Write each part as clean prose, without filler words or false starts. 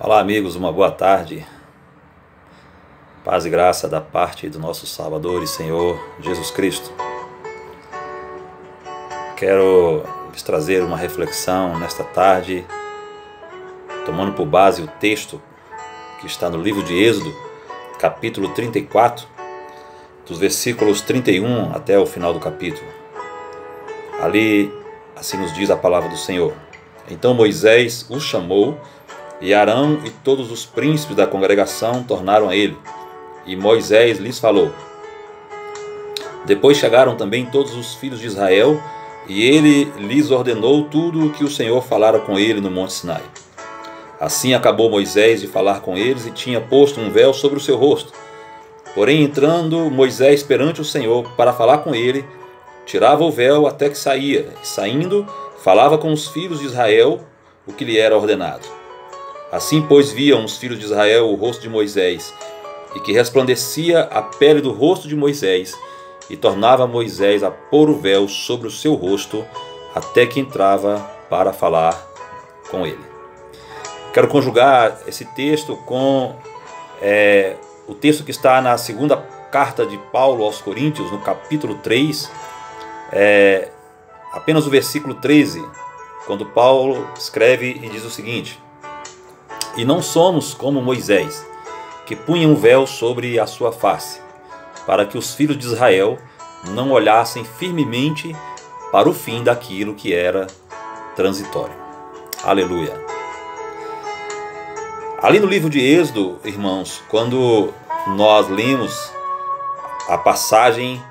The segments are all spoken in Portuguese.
Olá, amigos, uma boa tarde. Paz e graça da parte do nosso Salvador e Senhor Jesus Cristo. Quero lhes trazer uma reflexão nesta tarde, tomando por base o texto que está no livro de Êxodo, capítulo 34, dos versículos 31 até o final do capítulo. Ali, assim nos diz a palavra do Senhor. Então Moisés os chamou, e Arão e todos os príncipes da congregação tornaram a ele. E Moisés lhes falou. Depois chegaram também todos os filhos de Israel, e ele lhes ordenou tudo o que o Senhor falara com ele no monte Sinai. Assim acabou Moisés de falar com eles, e tinha posto um véu sobre o seu rosto. Porém, entrando Moisés perante o Senhor para falar com ele, tirava o véu até que saía, e saindo, falava com os filhos de Israel o que lhe era ordenado. Assim, pois, viam os filhos de Israel o rosto de Moisés, e que resplandecia a pele do rosto de Moisés, e tornava Moisés a pôr o véu sobre o seu rosto, até que entrava para falar com ele. Quero conjugar esse texto com o texto que está na segunda carta de Paulo aos Coríntios, no capítulo 3, apenas o versículo 13, quando Paulo escreve e diz o seguinte: E não somos como Moisés, que punha um véu sobre a sua face, para que os filhos de Israel não olhassem firmemente para o fim daquilo que era transitório. Aleluia! Ali no livro de Êxodo, irmãos, quando nós lemos a passagem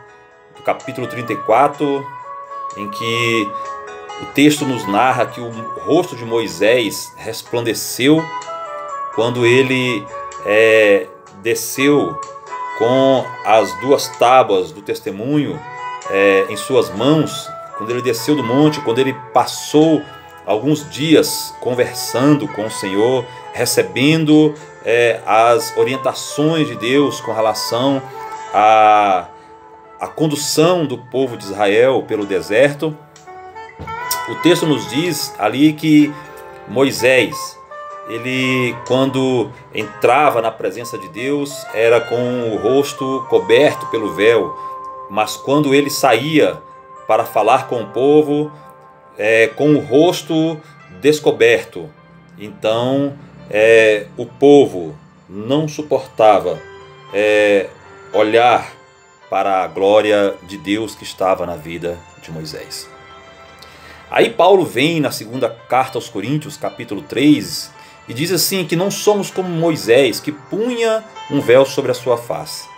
do capítulo 34, em que o texto nos narra que o rosto de Moisés resplandeceu quando ele desceu com as duas tábuas do testemunho em suas mãos, quando ele desceu do monte, quando ele passou alguns dias conversando com o Senhor, recebendo as orientações de Deus com relação à condução do povo de Israel pelo deserto. O texto nos diz ali que Moisés, ele, quando entrava na presença de Deus, era com o rosto coberto pelo véu, mas quando ele saía para falar com o povo, com o rosto descoberto. Então, o povo não suportava olhar para a glória de Deus que estava na vida de Moisés. Aí Paulo vem na segunda carta aos Coríntios, capítulo 3, e diz assim que não somos como Moisés, que punha um véu sobre a sua face.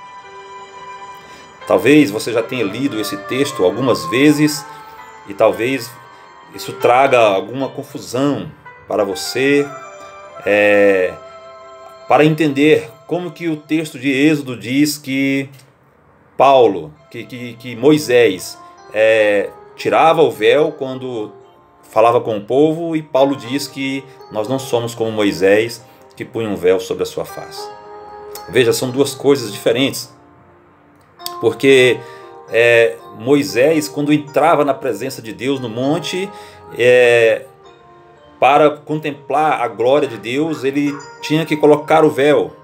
Talvez você já tenha lido esse texto algumas vezes, e talvez isso traga alguma confusão para você, para entender como que o texto de Êxodo diz que Paulo, que Moisés tirava o véu quando falava com o povo, e Paulo diz que nós não somos como Moisés, que punha um véu sobre a sua face. Veja, são duas coisas diferentes, porque Moisés, quando entrava na presença de Deus no monte, para contemplar a glória de Deus, ele tinha que colocar o véu,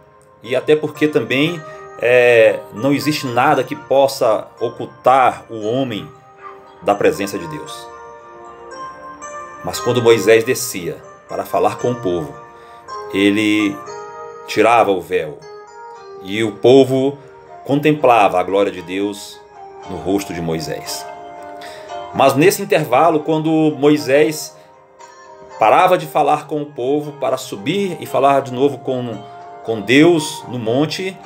e até porque também não existe nada que possa ocultar o homem da presença de Deus. Mas quando Moisés descia para falar com o povo, ele tirava o véu, e o povo contemplava a glória de Deus no rosto de Moisés. Mas nesse intervalo, quando Moisés parava de falar com o povo para subir e falar de novo com Deus no monte,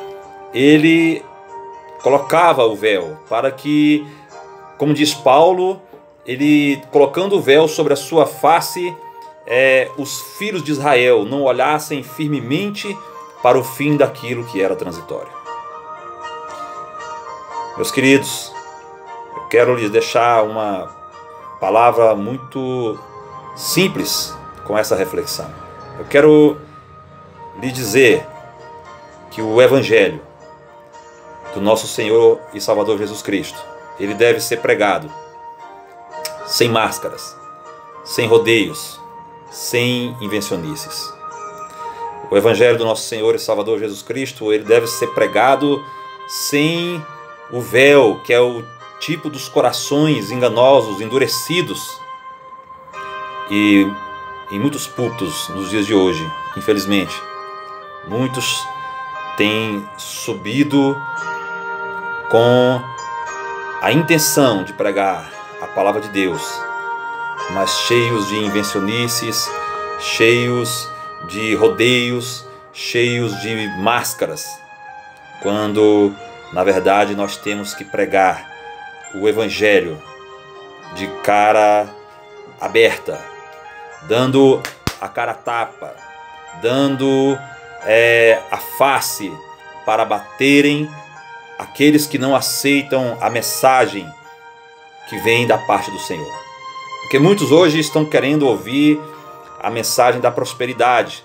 ele colocava o véu para que, como diz Paulo, ele colocando o véu sobre a sua face, os filhos de Israel não olhassem firmemente para o fim daquilo que era transitório. Meus queridos, eu quero lhes deixar uma palavra muito simples com essa reflexão. Eu quero lhe dizer que o Evangelho do nosso Senhor e Salvador Jesus Cristo, ele deve ser pregado sem máscaras, sem rodeios, sem invencionices. O Evangelho do nosso Senhor e Salvador Jesus Cristo, ele deve ser pregado sem o véu, que é o tipo dos corações enganosos, endurecidos. E em muitos púlpitos nos dias de hoje, infelizmente, muitos têm subido com a intenção de pregar a palavra de Deus, mas cheios de invencionices, cheios de rodeios, cheios de máscaras, quando na verdade nós temos que pregar o Evangelho de cara aberta, dando a cara a tapa, dando a face para baterem aqueles que não aceitam a mensagem que vem da parte do Senhor. Porque muitos hoje estão querendo ouvir a mensagem da prosperidade,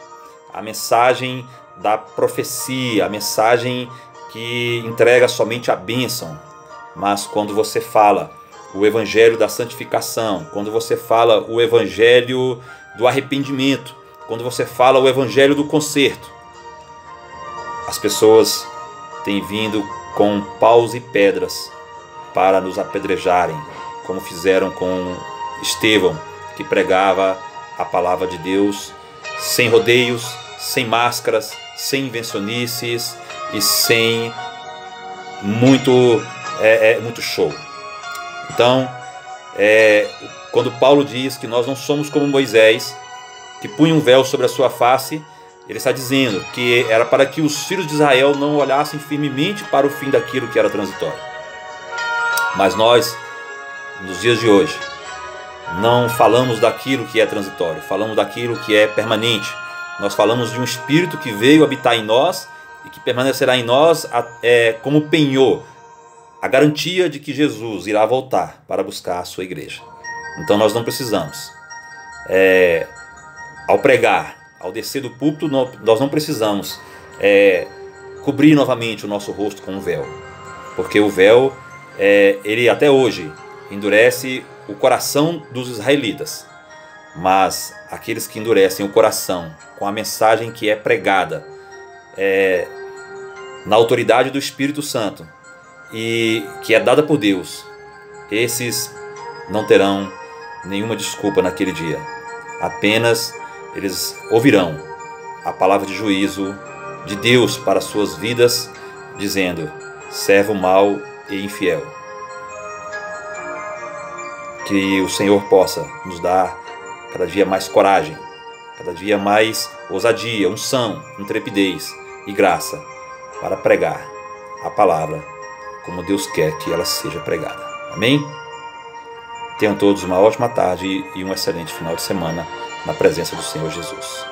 a mensagem da profecia, a mensagem que entrega somente a bênção. Mas quando você fala o evangelho da santificação, quando você fala o evangelho do arrependimento, quando você fala o evangelho do conserto, as pessoas têm vindo com paus e pedras para nos apedrejarem, como fizeram com Estevão, que pregava a palavra de Deus sem rodeios, sem máscaras, sem invencionices e sem muito show. Então, quando Paulo diz que nós não somos como Moisés, que punha um véu sobre a sua face, ele está dizendo que era para que os filhos de Israel não olhassem firmemente para o fim daquilo que era transitório. Mas nós, nos dias de hoje, não falamos daquilo que é transitório, falamos daquilo que é permanente. Nós falamos de um Espírito que veio habitar em nós e que permanecerá em nós como penhor, a garantia de que Jesus irá voltar para buscar a sua igreja. Então nós não precisamos, ao pregar, ao descer do púlpito, nós não precisamos cobrir novamente o nosso rosto com um véu, porque o véu, ele até hoje endurece o coração dos israelitas, mas aqueles que endurecem o coração com a mensagem que é pregada na autoridade do Espírito Santo e que é dada por Deus, esses não terão nenhuma desculpa naquele dia. Apenas eles ouvirão a palavra de juízo de Deus para suas vidas, dizendo: servo mau e infiel. Que o Senhor possa nos dar cada dia mais coragem, cada dia mais ousadia, unção, intrepidez e graça para pregar a palavra como Deus quer que ela seja pregada. Amém? Tenham todos uma ótima tarde e um excelente final de semana na presença do Senhor Jesus.